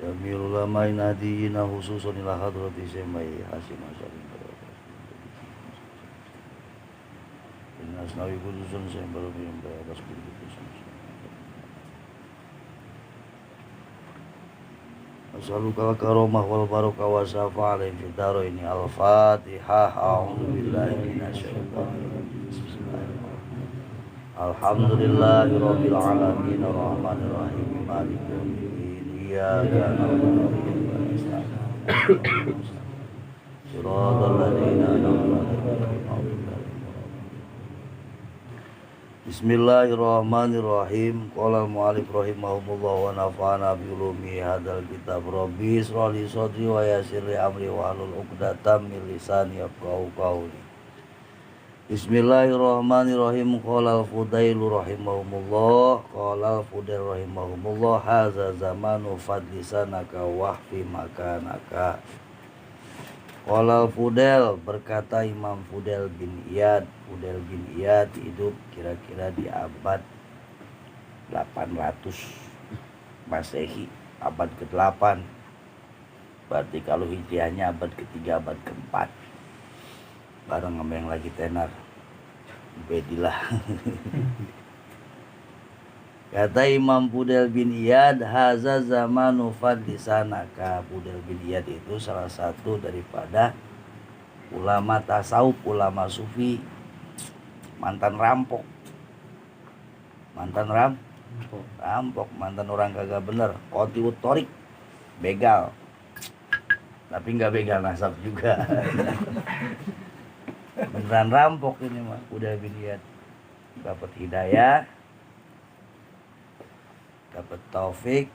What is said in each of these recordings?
Jamil ulama inadiyina khususun ila hadrati semai hasim asalim Inas nawi khususun semai yang atas khususun As'aluka karomah wal barokah wa syafa' alaihim fid dharaini al-fatihah a'udzu billahi minasyaitonir rajim Alhamdulillahi rabbil alamin arrahmanir rahim maliki yaumiddin iyyaka na'budu wa iyyaka nasta'in shiratal ladzina an'amta 'alaihim Bismillahirrahmanirrahim. Qala al-mu'allif rahimahumullah wa nafa'ana bi ulumi hadzal kitab. Rabbi ishrah li sadri wa yassir li amri wa hlul 'uqdatam min lisani yafqahu qawli. Bismillahirrahmanirrahim. Qala al-Fudail rahimahumullah. Qala al-Fudail rahimahumullah hadza zamanu fadli sanaka wa fi makanaka. Qala al-Fudail, berkata Imam Fudail bin Iyad. Fudail bin Iyad hidup kira-kira di abad 800 Masehi, abad ke-8. Berarti kalau hijriahnya abad ke-3, abad ke-4. Bareng sama yang lagi tenar Ubedillah. Kata Imam Fudail bin Iyad, haza zamanu fadli sanaka. Fudail bin Iyad itu salah satu daripada ulama tasawuf, ulama sufi, mantan rampok, mantan orang kagak bener, qati'ut thoriq, begal, tapi nggak begal nasab juga. Beneran rampok ini mah. Fudail bin Iyad dapat hidayah, dapat taufik,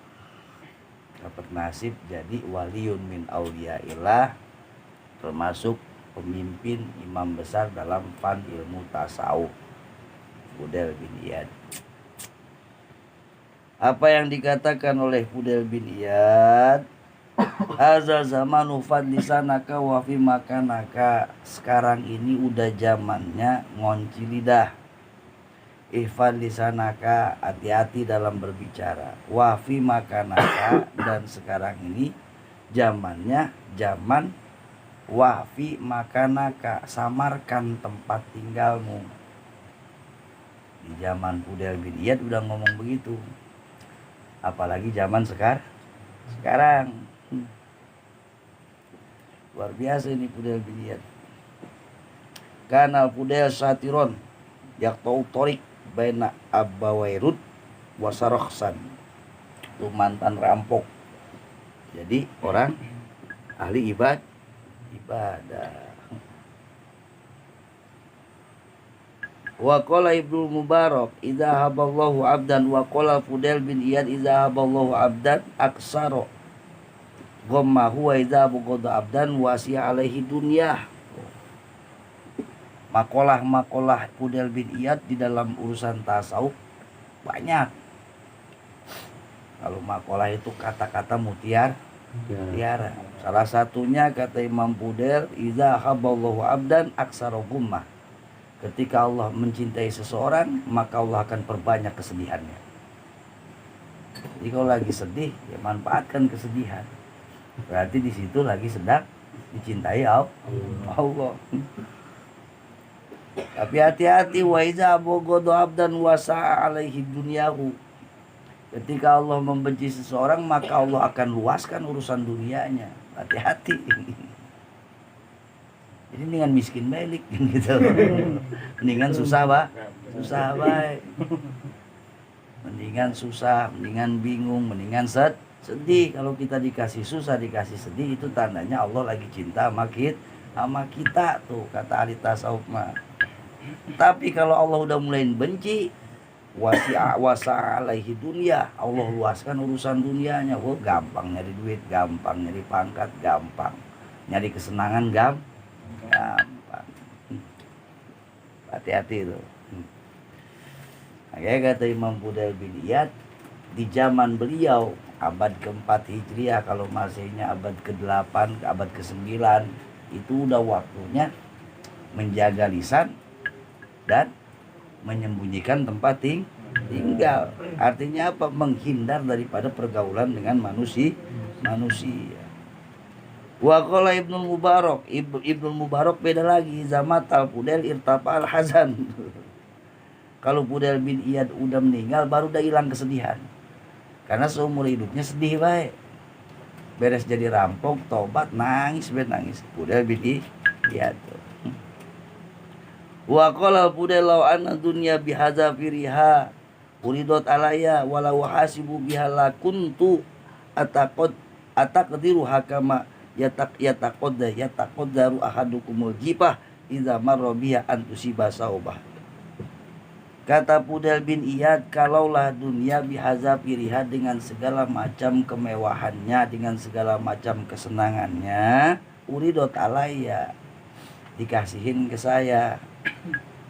dapat nasib jadi waliun min auliyaillah, termasuk pemimpin imam besar dalam fan ilmu tasawuf. Fudail bin Iyad. Apa yang dikatakan oleh Fudail bin Iyad? Hadza zamanu fadli sanaka wa fi makanaka. Sekarang ini udah zamannya ngunci lidah. ihfad lisanaka, hati-hati dalam berbicara, wa fi makanaka, dan sekarang ini zamannya zaman wa fi makanaka, samarkan tempat tinggalmu. Di zaman Fudel bin Iyad udah ngomong begitu, apalagi zaman sekarang. Luar biasa ini Fudel bin Iyad. Kana Fudel satiron yaqta'u torik baina abawairud wasarokhsan. Itu mantan rampok. Jadi orang ahli ibadah. Wa qala Ibnu Mubarak idza haballahu abdan, wa qala Fudel bin Iyad idza haballahu abdan aksara ghammahu wa idza bughadha abdan wasi'a alaihi dunya. Makalah Fudel bin Iyad di dalam urusan tasawuf banyak. Kalau makalah itu kata-kata mutiara. Salah satunya kata Imam Fudel, idza haballahu abdan aksara ghammah. Ketika Allah mencintai seseorang, maka Allah akan perbanyak kesedihannya. Jadi kalau lagi sedih, ya manfaatkan kesedihan. Berarti di situ lagi sedang dicintai Allah. Tapi hati-hati, wa iza bogodo abdan wasa alaihi dunyahu. Ketika Allah membenci seseorang, maka Allah akan luaskan urusan dunianya. Hati-hati. Jadi mendingan miskin balik gitu. Mendingan susah baik. Mendingan susah, mendingan bingung, mendingan sedih. Kalau kita dikasih susah, dikasih sedih, itu tandanya Allah lagi cinta sama kita tuh, kata ahli tasawuf mah. Tapi kalau Allah udah mulai benci, wasa alaihi dunia, Allah luaskan urusan dunianya. Oh, gampang nyari duit, gampang nyari pangkat, gampang nyari kesenangan, gampang. Hati-hati itu. Makanya kata Imam Fudel bin Iyad, di zaman beliau abad ke-4 Hijriah, kalau Masehinya abad ke-8, abad ke-9, itu udah waktunya menjaga lisan dan menyembunyikan tempat tinggal. Artinya apa? Menghindar daripada pergaulan dengan manusia. Wa qala Ibnu Mubarak, Ibnu Mubarak beda lagi, zaman tal Fudel irtafa al hazan. Kalau Fudel bin Iyad udah meninggal, baru udah hilang kesedihan. Karena seumur hidupnya sedih baik. Beres jadi rampok, tobat, nangis. Fudel bin Iyad. Wa qala Fudel law anna dunya bihadza firiha uridot alaya walau hasibu biha la kuntu ataqdiru hakama yataqaddaru ahadukumul jipah idza marra biha antusiba saubah. Kata Fudel bin Iyad, kalaulah dunia bihadza firiha, dengan segala macam kemewahannya, dengan segala macam kesenangannya, uridot alaya, dikasihin ke saya,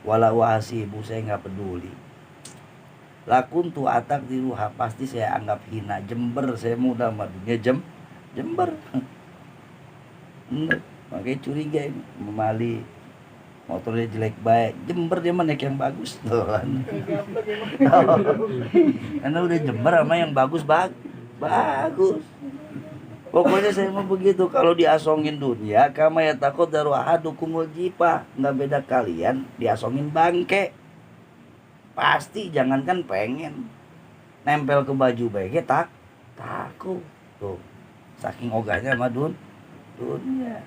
walau hasibu, saya nggak peduli. Lakun tu atak diruha, pasti saya anggap hina, jember, saya muda sama dunia jember. Makanya curiga ini, memali motornya jelek baik, jember dia naik yang bagus tuh kan. Karena udah jember sama yang bagus. Pokoknya saya mau begitu. Kalau diasongin dunia, kama ya takut daru ahadukumul jipah, nggak beda kalian diasongin bangke. Pasti jangankan pengen nempel ke baju baiknya takut tuh, saking ogahnya sama dunia.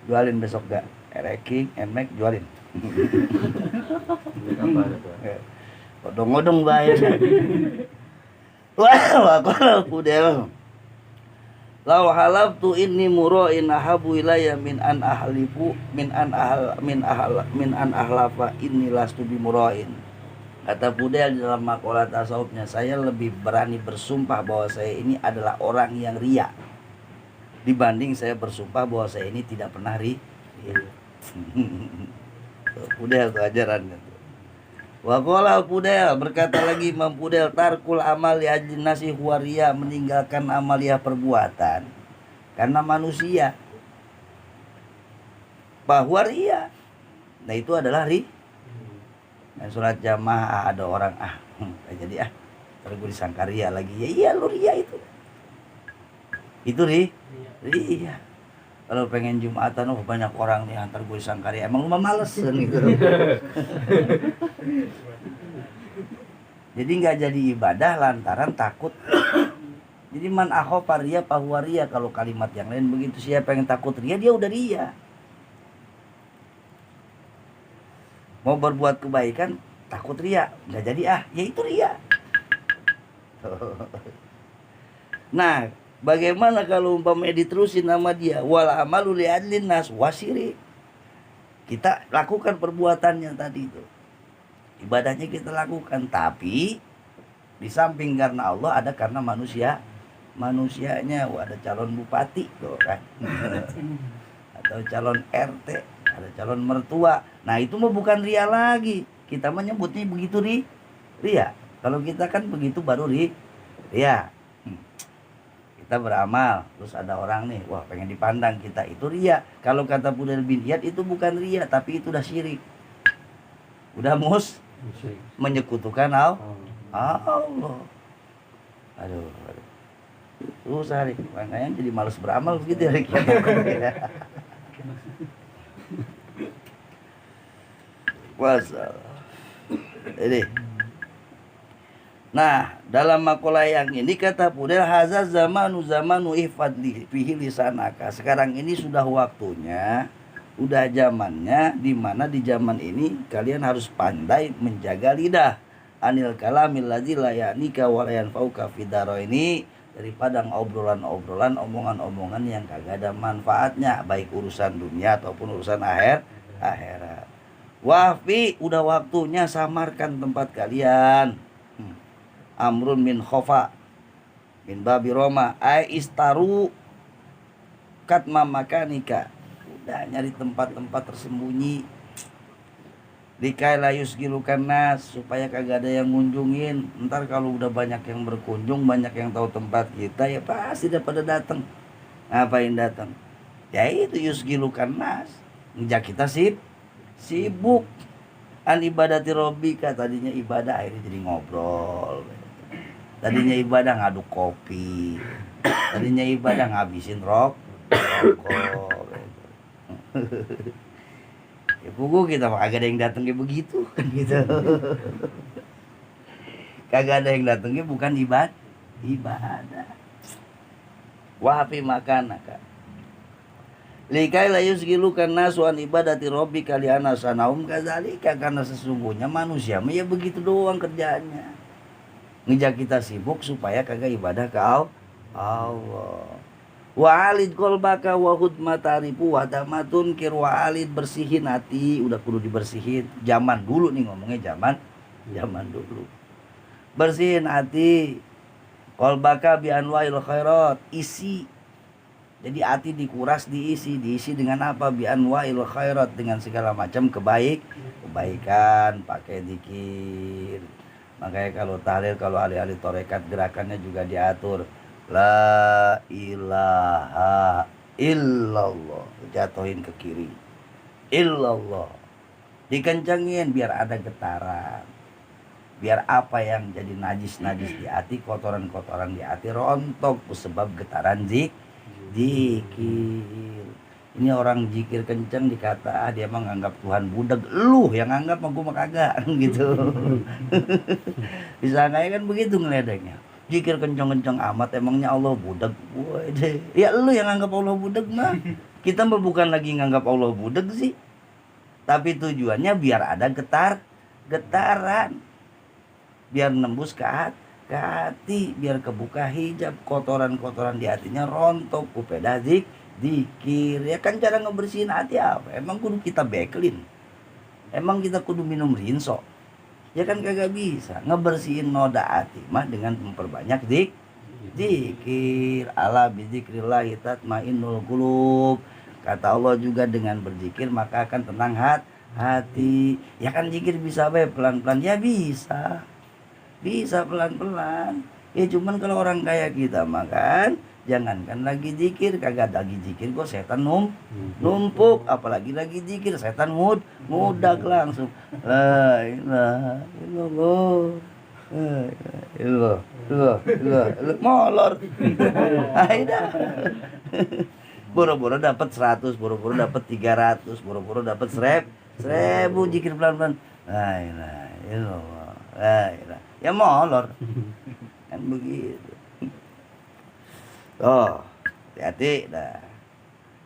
Jualin besok gak? Ereking, emek jualin. Odong-odong bahaya. Wah, kalau Fudel. Lau halaftu inni mura'in ahabu ilayya min an ahlafa inni lastu bimura'in. Kata Fudel di dalam makalah tasawufnya, saya lebih berani bersumpah bahwa saya ini adalah orang yang riya dibanding saya bersumpah bahwa saya ini tidak pernah riya. Fudel tuh ajarannya tuh. Wa qala Fudel, berkata lagi Imam Fudel, tarkul amal li ajlin nasi huwa riya, meninggalkan amalia perbuatan karena manusia bahwa riya. Nah itu adalah Dan sholat jamaah ada orang gak jadi terus gue disangka ria lagi. Ya iya lu ria itu ria. Kalau pengen Jumatan banyak orang nih antar gue disangka ria, emang lu mah males kan gitu. Jadi nggak jadi ibadah lantaran takut. Jadi man akhofa ria fahuwa ria, kalau kalimat yang lain begitu. Siapa yang takut ria, dia udah ria. Mau berbuat kebaikan takut ria, nggak jadi ya itu ria. Nah, bagaimana kalau umpamanya diterusin nama dia wal amalu li'adlin nas wasiri. Kita lakukan perbuatannya tadi itu. Ibadahnya kita lakukan, tapi di samping karena Allah ada karena manusianya. Ada calon bupati tuh kan. Atau calon RT, ada calon mertua. Nah, itu mah bukan ria lagi. Kita menyebutnya begitu ria. Kalau kita kan begitu baru ria. Kita beramal, terus ada orang nih, wah pengen dipandang kita, itu ria. Kalau kata Fudail bin Iyad itu bukan ria, tapi itu udah syirik. Udah menyekutukan Allah. Aduh. Susah nih, makanya jadi malas beramal begitu ya. Masalah. Ini. Nah, dalam makalah yang ini kata Fudail haza zamanu ihfadli fihi lisanaka. Sekarang ini sudah waktunya, udah zamannya, di mana di zaman ini kalian harus pandai menjaga lidah anil kalamil ladzi la ya'nika wa la yanfa'uka fid ini, daripada obrolan-obrolan, omongan-omongan yang kagak ada manfaatnya, baik urusan dunia ataupun urusan akhirat. Wafi, udah waktunya samarkan tempat kalian. Amrun min khofa min babi Roma istaru katma makanika. Udah nyari tempat-tempat tersembunyi. Likai layus gilukan nas, supaya kagak ada yang ngunjungin. Ntar kalau udah banyak yang berkunjung, banyak yang tahu tempat kita, ya pasti udah pada datang. Ngapain datang? Ya itu yusgilukan nas, ngejak kita sibuk. An ibadati robbika, tadinya ibadah akhirnya jadi ngobrol. Tadinya ibadah ngaduk kopi. Tadinya ibadah ngabisin rokok. Ya pokok kita kagak ada yang datangnya begitu kan gitu. Kagak ada yang datangnya bukan ibadah. Wafi makanaka. Likai la yusgilukan nasu an ibadati rabbika li'anna sanaum kadzalika, karena sesungguhnya manusia mah ya begitu doang kerjaannya. Ngejak kita sibuk supaya kagak ibadah ke Allah. Wa'alid kolbaka wahud matarifu wadamatun kir wa'alid, bersihin hati, udah kudu dibersihin. Zaman dulu nih ngomongnya zaman dulu. Bersihin hati. Kolbaka bi anwa'il khairat, isi. Jadi hati dikuras, diisi dengan apa? Bi anwa'il khairat, dengan segala macam kebaikan, pakai zikir. Makanya kalau tahlil, kalau ahli-ahli tarekat gerakannya juga diatur. La ilaha illallah, jatuhin ke kiri. Illallah, dikencengin biar ada getaran. Biar apa yang jadi najis di hati, kotoran-kotoran di hati rontok sebab getaran zikir. Ini orang zikir kenceng dikata dia mah nganggap Tuhan budak. Lu yang nganggap mah gua mah kagak gitu. Bisa kan begitu ngeledeknya. Zikir kenceng-kenceng amat, emangnya Allah budak? Waduh. Ya lu yang nganggap Allah budak mah. Kita mah bukan lagi nganggap Allah budak sih. Tapi tujuannya biar ada getaran. Biar nembus ke hati, biar kebuka hijab, kotoran-kotoran di hatinya rontok, upeda zikir. Ya kan cara ngebersihin hati apa? Emang kudu kita bekelin? Emang kita kudu minum rinso? Ya kan kagak bisa. Ngebersihin noda hati mah dengan memperbanyak zikir. Ala bizikrillah tatmainnul qulub. Kata Allah juga dengan berzikir maka akan tenang hati. Ya kan zikir bisa pelan-pelan? Ya bisa pelan-pelan. Ya cuman kalau orang kaya kita makan Jangankan lagi zikir, kagak lagi zikir kok setan numpuk, apalagi lagi zikir setan ngudak langsung. La ilaha illallah. La ilaha illallah. Molor. Aida. Boro-boro dapat 100, boro-boro dapat 300, boro-boro dapat 1000 zikir pelan-pelan. La ilaha illallah. La ilaha. Ya molor. Kan begitu. Oh, hati-hati dah.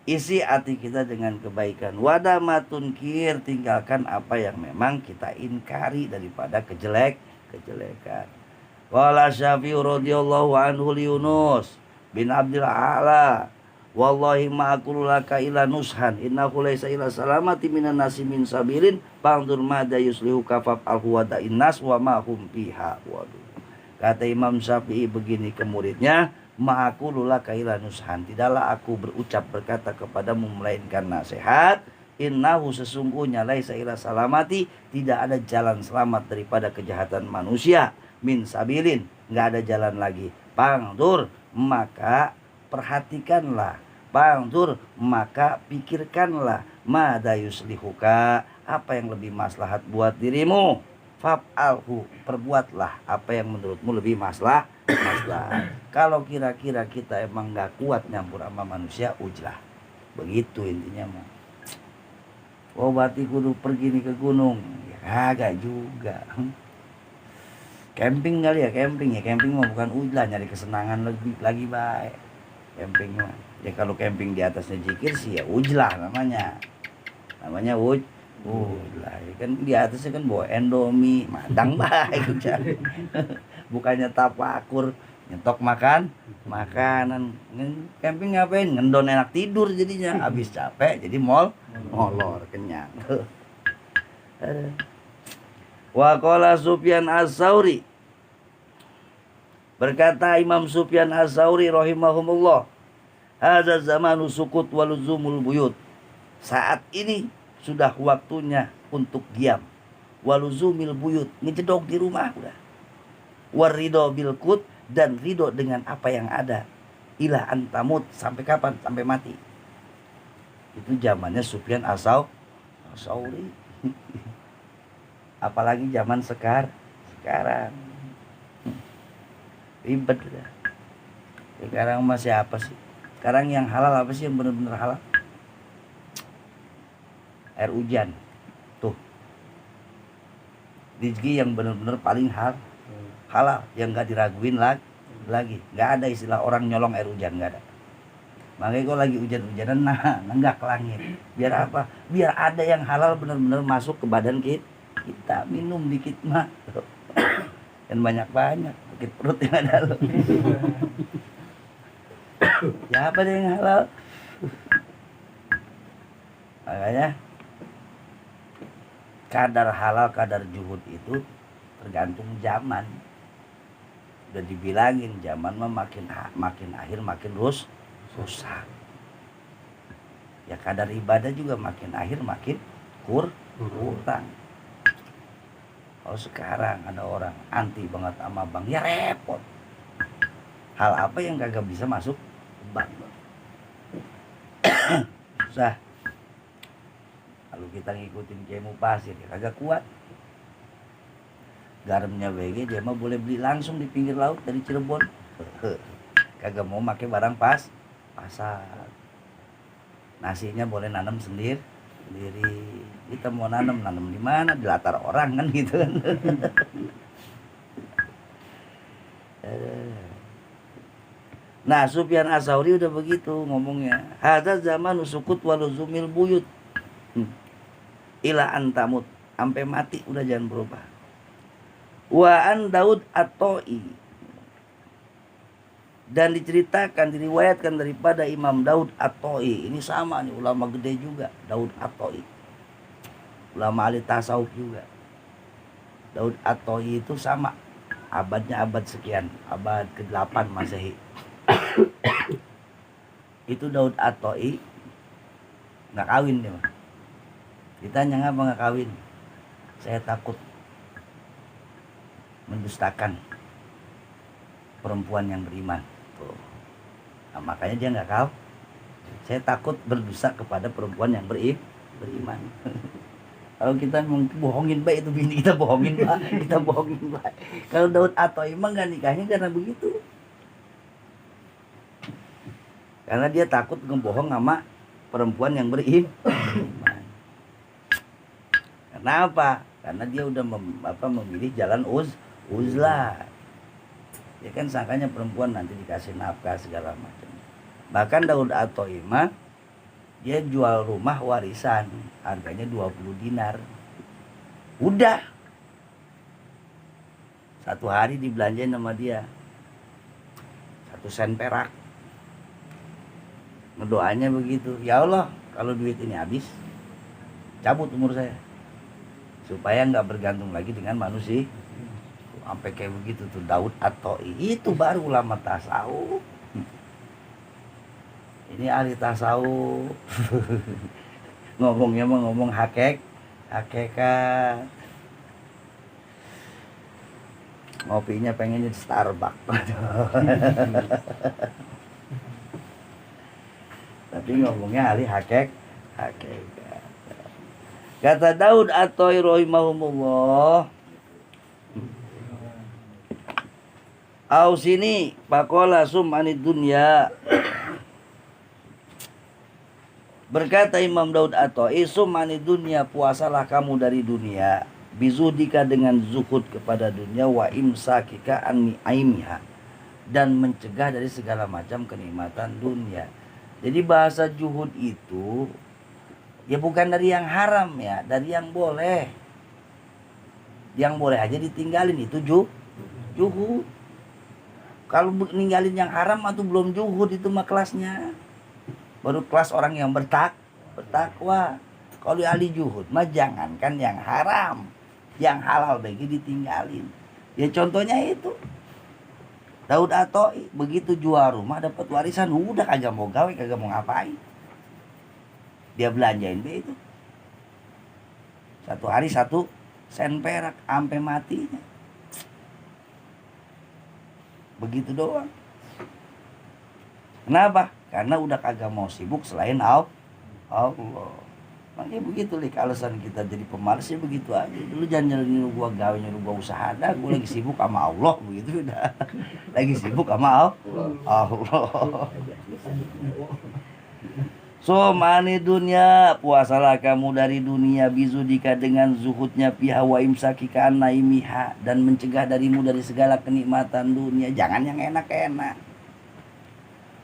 Isi hati kita dengan kebaikan. Wadamatun kir, tinggalkan apa yang memang kita ingkari daripada kejelekan. Wala Syafi'i radhiyallahu anhu Yunus bin Abdul A'la. Wallahi ma aqulu laka ila nushan innahu laysa ila salamati minan nasi min sabirin fangdur madza yuslihu kafaf alhuwadain nas wa ma hum fiha. Waduh. Kata Imam Syafi'i begini ke muridnya, ma'aqulu laka ila nushan, tidaklah aku berucap berkata kepadamu melainkan nasihat. Innahu sesungguhnya laisa ila salamati, tidak ada jalan selamat daripada kejahatan manusia. Min sabilin, nggak ada jalan lagi. Pangdur, maka perhatikanlah. Pangdur, maka pikirkanlah. Mada yuslihuka, apa yang lebih maslahat buat dirimu. Fa'alhu, perbuatlah apa yang menurutmu lebih maslahat. Kalau kira-kira kita emang nggak kuat nyampur sama manusia, ujlah. Begitu intinya mah. Oh berarti kudu pergi nih ke gunung. Ya kagak juga. Camping kali ya, camping mah bukan ujlah, nyari kesenangan lagi baik. Camping mah. Ya kalau camping di atasnya zikir sih ya ujlah namanya. Namanya ujlah. Ya kan di atasnya kan bawa endomie, madang baik udah. Bukannya tapakur, nyetok makanan. Camping ngapain? Ngendon enak tidur jadinya. Habis capek jadi molor kenyang. Wa qala Sufyan Ats-Tsauri, berkata Imam Sufyan Ats-Tsauri rahimahumullah, hadza zamanu sukut waluzumul buyut. Saat ini sudah waktunya untuk diam. Waluzumil buyut, ngejedok di rumah udah. Warido bilkut, dan ridho dengan apa yang ada. Ila antamut, sampai kapan? Sampai mati. Itu zamannya Sufyan Ats-Tsauri. Apalagi zaman sekarang ribet udah. Sekarang masih apa sih? Sekarang yang halal apa sih yang benar-benar halal? Air hujan. Tuh. Rezeki yang benar-benar paling halal, yang gak diraguin lagi. Gak ada istilah orang nyolong air hujan, gak ada. Makanya kalau lagi hujan-hujanan, nenggak ke langit. Biar apa? Biar ada yang halal benar-benar masuk ke badan kita. Minum dikit mah. Dan banyak-banyak. Sakit perut yang ada loh. Ya apa deh yang halal? Makanya kadar halal, kadar juhud itu tergantung zaman. Udah dibilangin zaman mah makin akhir makin rusak. Ya kadar ibadah juga makin akhir makin kurang. Kalau sekarang ada orang anti banget sama bank, ya repot. Hal apa yang kagak bisa masuk bank? Susah. Kalau kita ngikutin kemu pasir, ya kagak kuat. Garamnya BG dia mah boleh beli langsung di pinggir laut dari Cirebon. Kagak mau pakai barang pasar. Nasinya boleh nanam sendiri. Kita mau nanam di mana? Di latar orang kan gitu kan. Nah, Sufyan Ats-Tsauri udah begitu ngomongnya. Hadza zamanu sukut waluzumil buyut. Ila antamut, sampai mati udah jangan berubah. Wa an Daud At-Ta'i, dan diceritakan, diriwayatkan daripada Imam Daud At-Ta'i. Ini sama nih, ulama gede juga, Daud At-Ta'i. Ulama ahli tasawuf juga. Daud At-Ta'i itu sama, abadnya abad sekian, abad ke-8 Masehi. Itu Daud At-Ta'i nggak kawin dia mah. Ditanya ngapa nggak kawin? Saya takut mendustakan perempuan yang beriman. Tuh. Nah, makanya dia nggak kau. Saya takut berdosa kepada perempuan yang beriman. Kalau kita bohongin baik itu bini kita bohongin baik, kita bohongin baik. Kalau Daud atau emang nggak nikahnya karena begitu. Karena dia takut ngebohong sama perempuan yang beriman. Kenapa? Karena dia udah memilih jalan uzlah. Ya kan sangkanya perempuan nanti dikasih nafkah segala macam. Bahkan Daud atau Imam dia jual rumah warisan harganya 20 dinar. Udah. Satu hari dibelanjain sama dia 1 sen perak. Ngedoanya begitu, ya Allah kalau duit ini habis cabut umur saya supaya nggak bergantung lagi dengan manusia. Sampai kayak begitu tuh Daud atau itu baru ulama tasawuf. Ini ahli tasawuf. Ngomongnya mah ngomong hakikat. Ngopinya pengennya di Starbucks. Tapi ngomongnya ahli hakikat. Kata Daud atau rahimahumullah, Ausini pakola sum'anid dunya. Berkata Imam Daud Atha'i, sum'anid dunya, puasalah kamu dari dunia, bizudika dengan zuhud kepada dunia, wa imsakika an aimiha, dan mencegah dari segala macam kenikmatan dunia. Jadi bahasa juhud itu ya bukan dari yang haram ya, dari yang boleh. Yang boleh aja ditinggalin itu juhud. Kalau ninggalin yang haram atau belum juhud itu mah kelasnya. Baru kelas orang yang bertakwa. Kalau ahli juhud mah jangankan yang haram, yang halal bagi ditinggalin. Ya contohnya itu Daud Atha'i begitu jual rumah dapat warisan, udah kagak mau gawe, kagak mau ngapain. Dia belanjain be itu. Satu hari 1 sen perak sampai matinya. Begitu doang. Kenapa? Karena udah kagak mau sibuk selain Allah. Makanya begitu lik alasan kita jadi pemalas ya begitu aja. Dulu jangan nyuruh gua gawe, nyuruh gua usaha dah, gua lagi sibuk sama Allah begitu udah. Lagi sibuk sama Allah. So mani dunia, puasalah kamu dari dunia, bizudika dengan zuhudnya, piha wa imsakika naimiha, dan mencegah darimu dari segala kenikmatan dunia. Jangan yang enak-enak.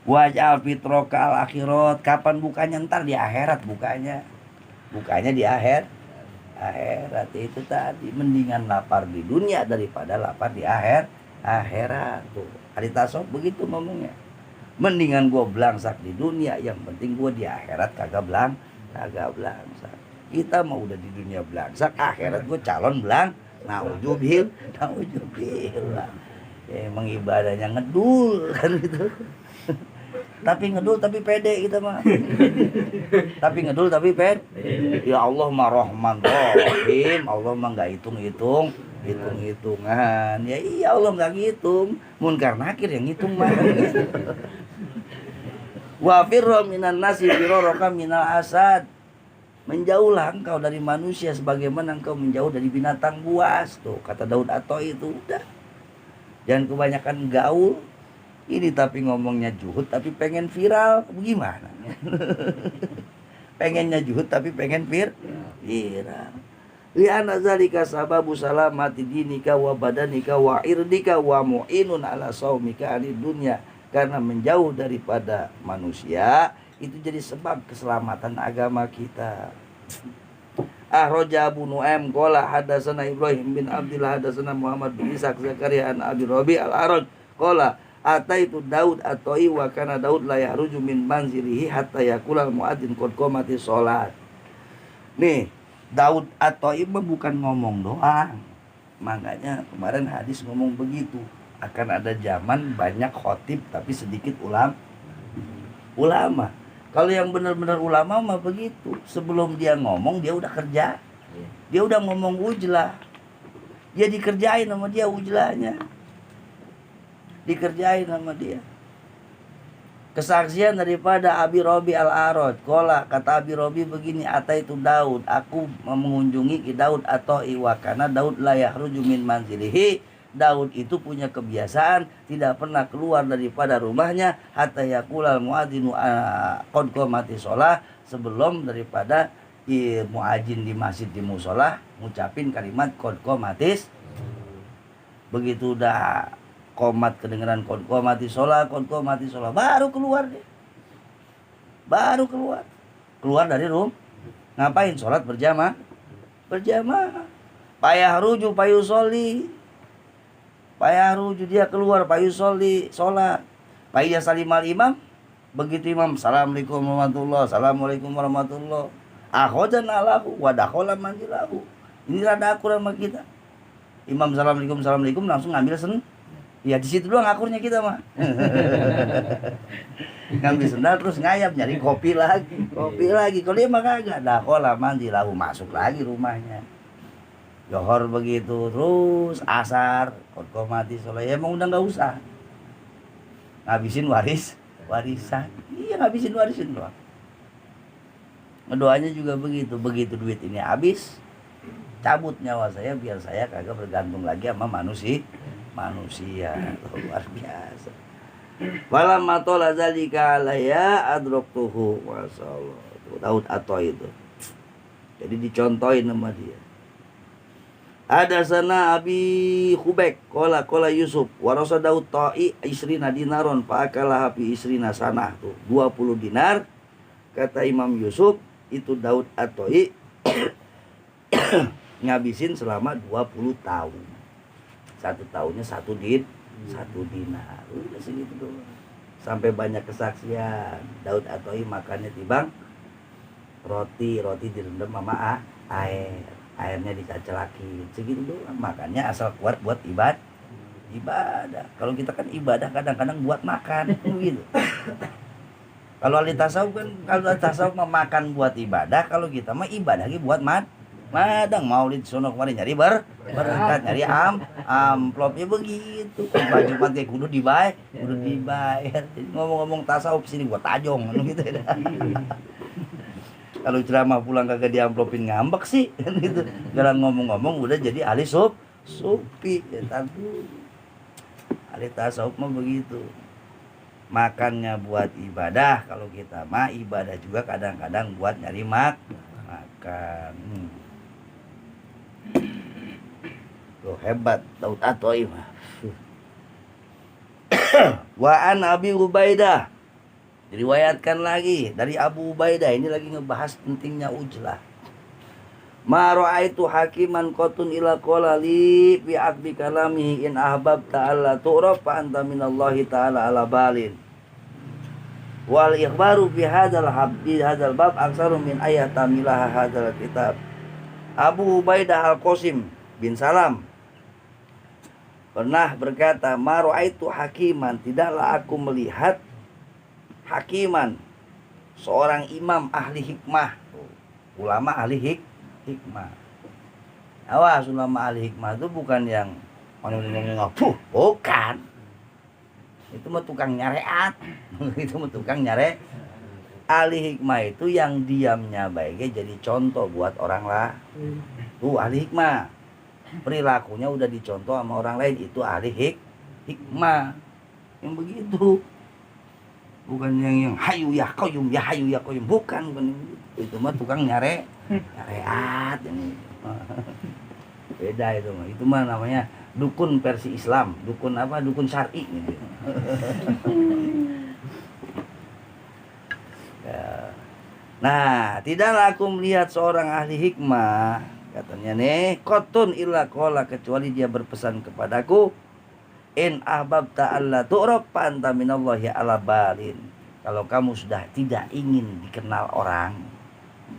Waj'al fitroka al akhirat, kapan bukanya? Ntar di akhirat bukanya. Bukanya di akhirat itu tadi, mendingan lapar di dunia daripada lapar di akhirat. Tuh, hari tasawuf begitu ngomongnya. Mendingan gue belangsak di dunia, yang penting gue di akhirat kagak belangsak. Kita mau udah di dunia belangsak, akhirat gue calon naujubil. Emang ibadahnya ngedul kan gitu. Tapi ngedul tapi pede kita mah. Tapi ngedul tapi pede. Ya Allah mah Rahman Rahim, Allah mah enggak hitung-hitungan. Ya iya Allah enggak ngitung. Munkar nakir yang ngitung mah. Wa firra minan nasi firaraka minal asad. Menjauhlah engkau dari manusia sebagaimana engkau menjauh dari binatang buas. Tuh kata Daud Atha'i itu udah. Jangan kebanyakan gaul. Ini tapi ngomongnya juhud tapi pengen viral. Gimana? Pengennya juhud tapi pengen viral. Li'anna zalika sababu salamati dinika wa badanika wa irdika wa mu'inun ala saumika anid dunya. Karena menjauh daripada manusia itu jadi sebab keselamatan agama kita. Ahroja Abu Nu'aim qala hadatsana Ibrahim bin Abdillah hadatsana Muhammad bin Ishaq Zakaria an Abi Rabi al-Arad qala ataitu Daud Atha'i wa kana Daud la yahruju min manzilihi hatta yaqula al-muadzin qad qamati shalat. Nih, Daud Atha'i bukan ngomong doang. Makanya kemarin hadis ngomong begitu. Akan ada zaman banyak khotib tapi sedikit ulama. Kalau yang benar-benar ulama mah begitu. Sebelum dia ngomong dia udah kerja. Dia udah ngomong ujlah. Dia dikerjain sama dia ujlahnya. Dikerjain sama dia. Kesaksian daripada Abi Robi al-Arad. Qala, kata Abi Robi begini, ataitu Daud, aku mengunjungi Daud atau iwa, karena Daud la yakhruju min manzilihi. Daud itu punya kebiasaan tidak pernah keluar daripada rumahnya hatta yaqulal muadzinu qad qamati shalah, sebelum daripada muadzin di masjid di musola ngucapin kalimat qad qamatis. Begitu udah komat kedengeran qad qamati shalah baru keluar deh. Baru keluar dari rumah. Ngapain? Sholat berjamaah. Payahruju payusolli. Payahruju dia keluar payusolli sholat. Payah salimal imam. Begitu imam assalamualaikum warahmatullah. Akhojan alahu wadakhola manjilahu. Ini rada akur sama kita. Imam assalamualaikum langsung ngambil ya di situ doang akurnya kita mah. Ngambil sendal terus ngayap nyari kopi lagi. Kalau dia mah kagak, dakhola manjilahu, masuk lagi rumahnya. Johor begitu, terus asar, qad qamati shalah, ya emang udah nggak usah ngabisin warisan. Iya, ngabisin warisan doang. Ngedoanya juga begitu duit ini habis, cabut nyawa saya biar saya kagak bergantung lagi sama manusia. Luar biasa. Walam matola zalika alayya adraktuhu, masyaallah. Daud atau itu. Jadi dicontohin sama dia. Ada sana Abi Khubek kola Yusuf warasa Daud ta'i isrina dinaron fa'akalah hafi isrina sanah, tuh 20 dinar. Kata Imam Yusuf itu Daud atoi ngabisin selama 20 tahun. Satu tahunnya satu dinar. Udah segitu doang. Sampai banyak kesaksian. Daud atoi makannya tibang roti direndam sama airnya dicacelakin, segitu doang. Makanya asal kuat buat ibadah. Kalau kita kan ibadah kadang-kadang buat makan gitu. Kalau ahli tasawuf kan, kalau tasawuf memakan buat ibadah, kalau kita mah ibadah lagi buat madang. Maulid sono kemarin nyari berkat, nyari amplopnya begitu. Baju mati kudu dibayar. Jadi ngomong-ngomong tasawuf sini buat tajong gitu. Kalau ceramah pulang kagak diamplopin ngambek sih gitu. Jarang ngomong-ngomong udah jadi ahli sufi ya, tapi ahli tasawuf mah begitu. Makannya buat ibadah, kalau kita mah ibadah juga kadang-kadang buat nyari makan. Tuh hebat Daud Atoi mah. Wa an Abi Ubaidah, diriwayatkan lagi dari Abu Ubaidah, ini lagi ngebahas pentingnya ujlah. Ma ra'aitu hakiman qatun ila qala li bi aqdi kalamihi in ahbab ta'ala tu'raf fa anta minallahi ta'ala ala balin. Wal ikhbaru bi hadzal bab aksaru min ayatamilah hadzal kitab. Abu Ubaidah Al-Qasim bin Salam pernah berkata, ma ra'aitu hakiman, tidaklah aku melihat hakiman, seorang imam ahli hikmah, ulama ahli hikmah. Awas, ulama ahli hikmah itu bukan yang bukan. Itu mah tukang nyareat. Ahli hikmah itu yang diamnya baiknya jadi contoh buat orang lah. Tuh ahli hikmah. Perilakunya udah dicontoh sama orang lain, itu ahli hikmah. Yang begitu. Bukan yang hayu ya qayyum bukan itu mah tukang nyareat ini. Beda itu mah. Itu mah namanya dukun versi Islam, dukun syar'i gitu. Ya. Nah, tidaklah aku melihat seorang ahli hikmah, katanya nih, qatun illa qala, kecuali dia berpesan kepadaku, in ahbabta alla tu'raf fa anta minallahi ala balin. Kalau kamu sudah tidak ingin dikenal orang,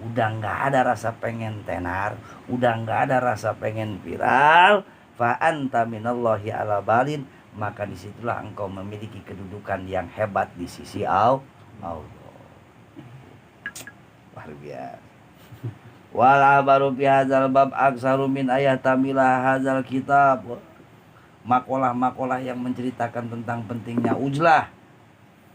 udah nggak ada rasa pengen tenar, udah nggak ada rasa pengen viral, fa anta minallahi ala balin, maka disitulah engkau memiliki kedudukan yang hebat di sisi Allah. Luar biasa. Wala baru fi hadzal bab aksaru min ayatamilah hadzal kitab. Makalah-makalah yang menceritakan tentang pentingnya ujlah,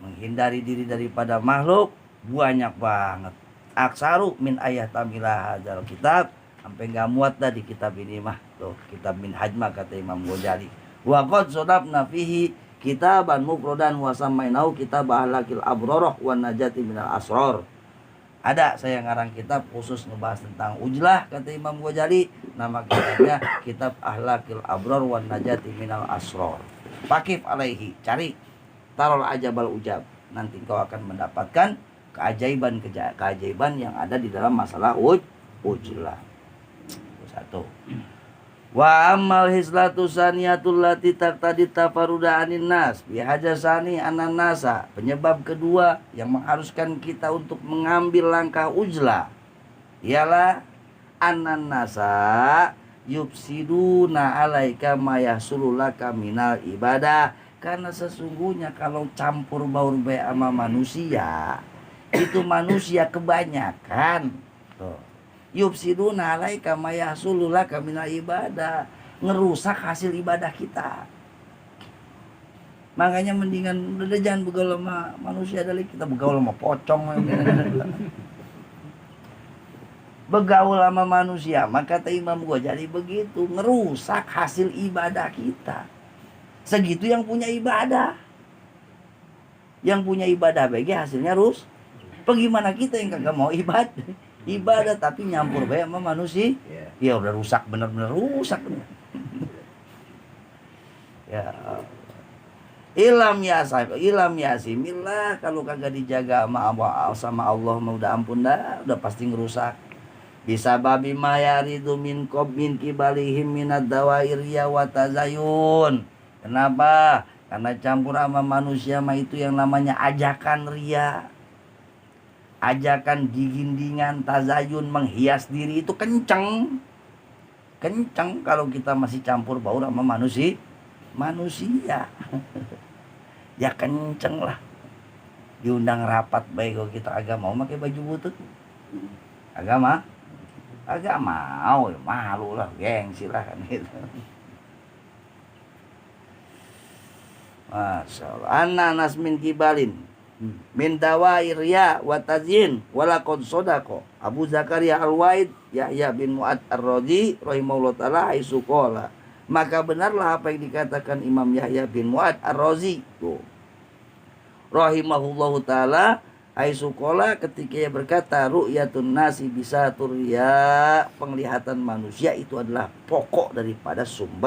menghindari diri daripada makhluk banyak banget. Aksaru min ayah tamilah hadzal kitab, sampai nggak muat dah di kitab ini mah. Tuh, kitab Minhaj mah kata Imam Ghazali. Wa qad sadafna fihi kitaban mufradan wa samainahu kitab ahlakil abrarah wan najati minal asrar. Ada saya ngarang kitab khusus ngebahas tentang ujlah kata Imam Ghazali, nama kitabnya kitab ahlakil abrar wan najati minal asrar. Pakif alaihi, cari tarol ajabal ujab, nanti kau akan mendapatkan keajaiban yang ada di dalam masalah ujlah. Satu. Wa amal hislatu saniyatul lati taqtadi tafaruda anin nas bihajasani anan nasa. Penyebab kedua yang mengharuskan kita untuk mengambil langkah ujlah ialah anan nasa yufsiduna alaika ma yahsululaka minal ibadah. Karena sesungguhnya kalau campur baur baik sama manusia, itu manusia kebanyakan tuh, yufsiduna alaika ma yahsululaka minal ibadah, ngerusak hasil ibadah kita. Makanya mendingan udah jangan begaul sama manusia, dari kita begaul sama pocong. Begaul sama manusia, maka kata Imam Ghazali begitu, ngerusak hasil ibadah kita. Segitu yang punya ibadah. Yang punya ibadah bagi hasilnya bagaimana kita yang kagak mau ibadah tapi nyampur baik sama manusia, ya udah rusak, bener-bener rusak. Ya, ilam yasimillah, kalau kagak dijaga sama Allah mah udah ampun dah, udah pasti ngerusak. Bisa babi mayaridu min kibalihim minad dawair ya wa tazayun. Kenapa? Karena campur sama manusia mah itu yang namanya ajakan ria, ajakan gigindingan, tazayun, menghias diri, itu kenceng kalau kita masih campur baur sama manusia. Ya kenceng lah. Diundang rapat baik kalau kita agak mau pakai baju butut, agak mau, ya malu lah, gengsi lah kan gitu. Masya Allah. Anas min kibalin min dawair ya wa tazyin walaqad sodako Abu Zakaria Al-Waid Yahya bin Mu'ad Ar-Razi rahimahullah ta'ala aisu qala, maka benarlah apa yang dikatakan Imam Yahya bin Mu'ad Ar-Razi rahimahullah ta'ala aisu qala, ketika ia berkata ru'yatun nasi bisa turya, penglihatan manusia itu adalah pokok daripada sumber